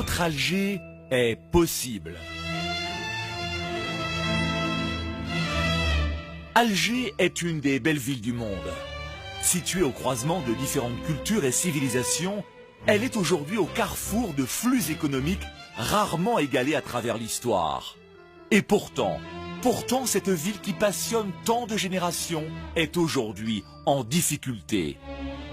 Notre Alger est possible. Alger est une des belles villes du monde. Située au croisement de différentes cultures et civilisations, elle est aujourd'hui au carrefour de flux économiques rarement égalés à travers l'histoire. Et pourtant, cette ville qui passionne tant de générations est aujourd'hui en difficulté.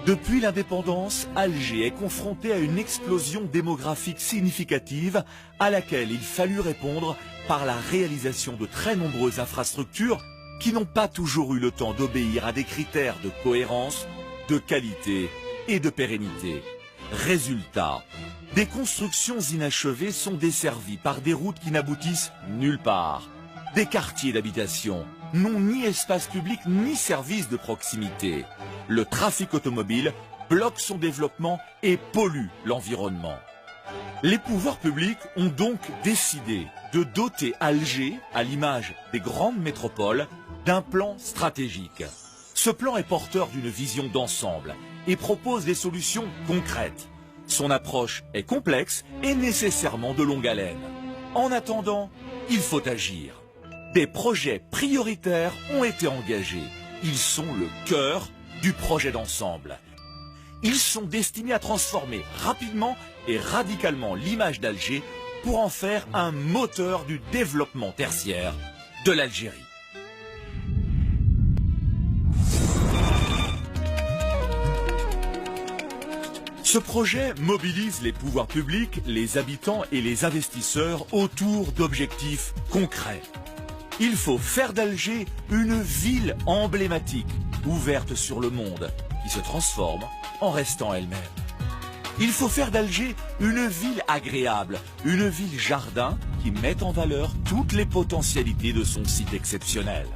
Depuis l'indépendance, Alger est confrontée à une explosion démographique significative à laquelle il fallut répondre par la réalisation de très nombreuses infrastructures qui n'ont pas toujours eu le temps d'obéir à des critères de cohérence, de qualité et de pérennité. Résultat, des constructions inachevées sont desservies par des routes qui n'aboutissent nulle part. Des quartiers d'habitation n'ont ni espace public ni service de proximité. Le trafic automobile bloque son développement et pollue l'environnement. Les pouvoirs publics ont donc décidé de doter Alger, à l'image des grandes métropoles, d'un plan stratégique. Ce plan est porteur d'une vision d'ensemble et propose des solutions concrètes. Son approche est complexe et nécessairement de longue haleine. En attendant, il faut agir. Des projets prioritaires ont été engagés. Ils sont le cœur du projet d'ensemble. Ils sont destinés à transformer rapidement et radicalement l'image d'Alger pour en faire un moteur du développement tertiaire de l'Algérie. Ce projet mobilise les pouvoirs publics, les habitants et les investisseurs autour d'objectifs concrets. Il faut faire d'Alger une ville emblématique, ouverte sur le monde, qui se transforme en restant elle-même. Il faut faire d'Alger une ville agréable, une ville jardin qui met en valeur toutes les potentialités de son site exceptionnel.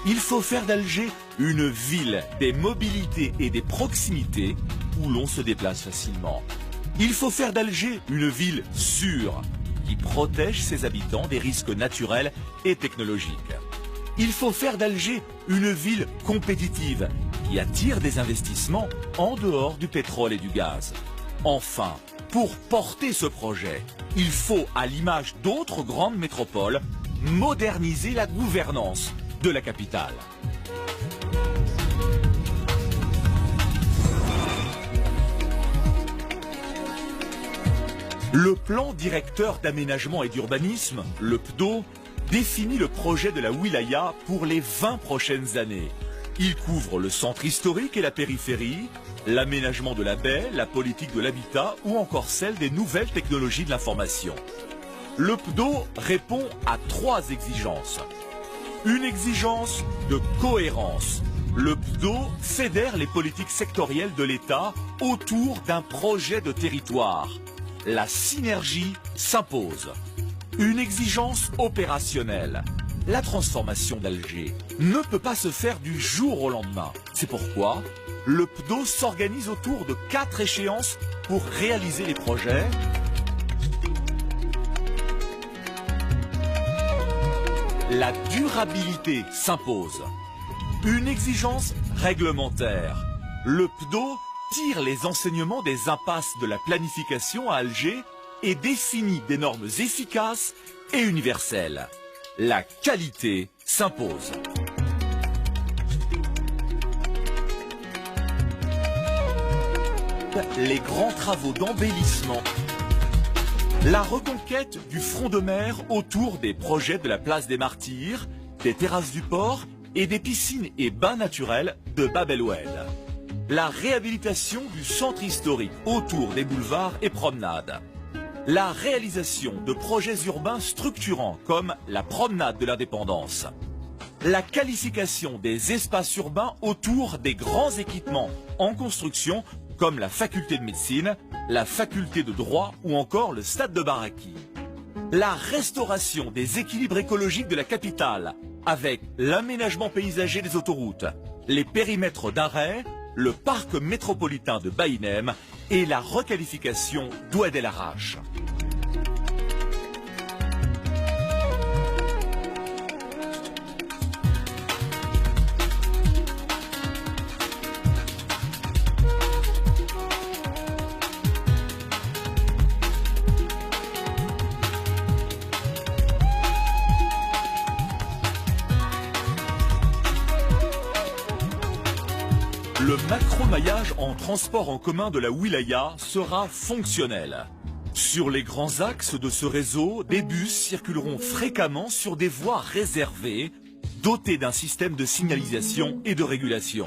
Il faut faire d'Alger une ville des mobilités et des proximités où l'on se déplace facilement. Il faut faire d'Alger une ville sûre qui protège ses habitants des risques naturels et technologiques. Il faut faire d'Alger une ville compétitive qui attire des investissements en dehors du pétrole et du gaz. Enfin, pour porter ce projet, il faut, à l'image d'autres grandes métropoles, moderniser la gouvernance de la capitale. Le plan directeur d'aménagement et d'urbanisme, le PDO, définit le projet de la wilaya pour les 20 prochaines années. Il couvre le centre historique et la périphérie, l'aménagement de la baie, la politique de l'habitat ou encore celle des nouvelles technologies de l'information. Le PDO répond à 3 exigences. Une exigence de cohérence. Le PDO fédère les politiques sectorielles de l'État autour d'un projet de territoire. La synergie s'impose. Une exigence opérationnelle. La transformation d'Alger ne peut pas se faire du jour au lendemain. C'est pourquoi le PDO s'organise autour de 4 échéances pour réaliser les projets. La durabilité s'impose. Une exigence réglementaire. Le PDO tire les enseignements des impasses de la planification à Alger et définit des normes efficaces et universelles. La qualité s'impose. Les grands travaux d'embellissement. La reconquête du front de mer autour des projets de la place des Martyrs, des terrasses du port et des piscines et bains naturels de Bab el-Oued. La réhabilitation du centre historique autour des boulevards et promenades. La réalisation de projets urbains structurants comme la promenade de l'Indépendance. La qualification des espaces urbains autour des grands équipements en construction comme la faculté de médecine, la faculté de droit ou encore le stade de Baraki. La restauration des équilibres écologiques de la capitale avec l'aménagement paysager des autoroutes, les périmètres d'arrêt, le parc métropolitain de Baïnem et la requalification d'Oued El Arrache. Le macro-maillage en transport en commun de la wilaya sera fonctionnel. Sur les grands axes de ce réseau, des bus circuleront fréquemment sur des voies réservées, dotées d'un système de signalisation et de régulation.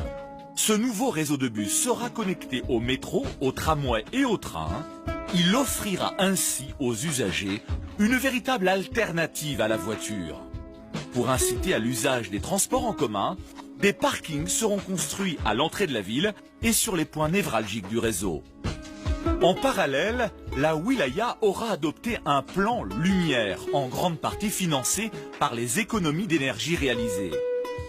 Ce nouveau réseau de bus sera connecté au métro, au tramway et au train. Il offrira ainsi aux usagers une véritable alternative à la voiture. Pour inciter à l'usage des transports en commun, des parkings seront construits à l'entrée de la ville et sur les points névralgiques du réseau. En parallèle, la wilaya aura adopté un plan lumière, en grande partie financé par les économies d'énergie réalisées.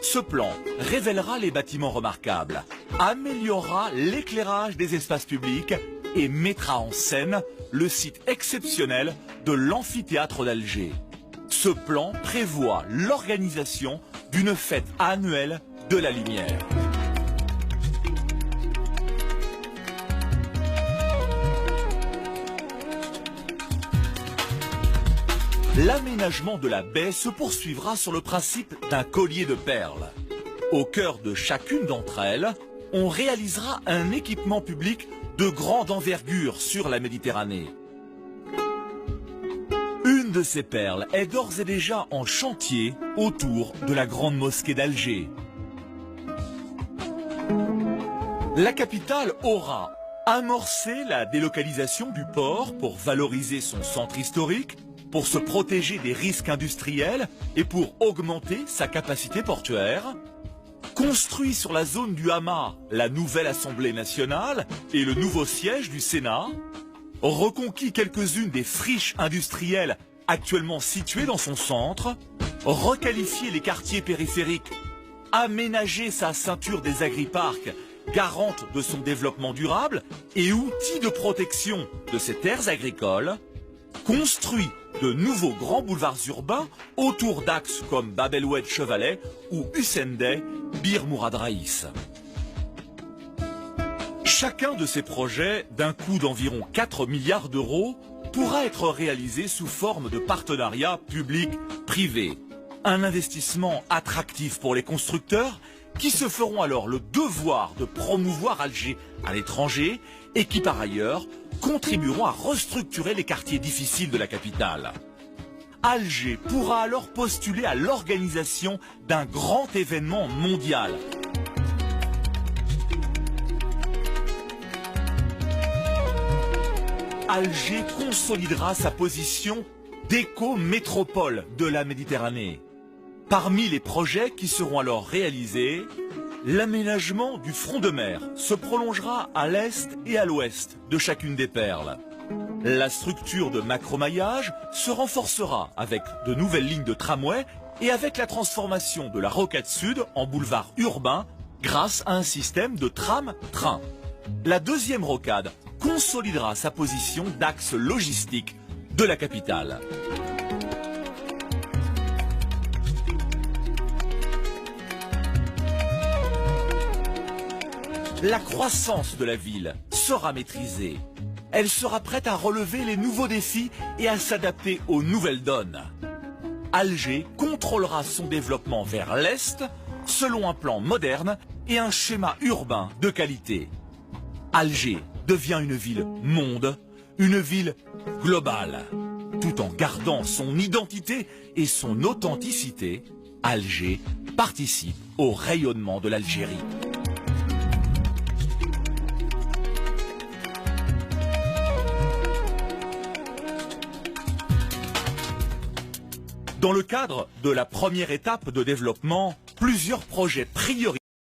Ce plan révélera les bâtiments remarquables, améliorera l'éclairage des espaces publics et mettra en scène le site exceptionnel de l'amphithéâtre d'Alger. Ce plan prévoit l'organisation d'une fête annuelle de la lumière. L'aménagement de la baie se poursuivra sur le principe d'un collier de perles. Au cœur de chacune d'entre elles, on réalisera un équipement public de grande envergure sur la Méditerranée. Une de ces perles est d'ores et déjà en chantier autour de la grande mosquée d'Alger. La capitale aura amorcé la délocalisation du port pour valoriser son centre historique, pour se protéger des risques industriels et pour augmenter sa capacité portuaire, construit sur la zone du Hama la nouvelle Assemblée nationale et le nouveau siège du Sénat, reconquis quelques-unes des friches industrielles actuellement situées dans son centre, requalifié les quartiers périphériques, aménagé sa ceinture des agriparcs, garante de son développement durable et outil de protection de ses terres agricoles, construit de nouveaux grands boulevards urbains autour d'axes comme Bab el Oued Chevalet ou Hussendey Bir Mourad Raïs. Chacun de ces projets, d'un coût d'environ 4 milliards d'euros, pourra être réalisé sous forme de partenariat public-privé. Un investissement attractif pour les constructeurs qui se feront alors le devoir de promouvoir Alger à l'étranger et qui par ailleurs contribueront à restructurer les quartiers difficiles de la capitale. Alger pourra alors postuler à l'organisation d'un grand événement mondial. Alger consolidera sa position d'éco-métropole de la Méditerranée. Parmi les projets qui seront alors réalisés, l'aménagement du front de mer se prolongera à l'est et à l'ouest de chacune des perles. La structure de macromaillage se renforcera avec de nouvelles lignes de tramway et avec la transformation de la rocade sud en boulevard urbain grâce à un système de tram-train. La deuxième rocade consolidera sa position d'axe logistique de la capitale. La croissance de la ville sera maîtrisée. Elle sera prête à relever les nouveaux défis et à s'adapter aux nouvelles donnes. Alger contrôlera son développement vers l'est selon un plan moderne et un schéma urbain de qualité. Alger devient une ville monde, une ville globale. Tout en gardant son identité et son authenticité, Alger participe au rayonnement de l'Algérie. Dans le cadre de la première étape de développement, plusieurs projets prioritaires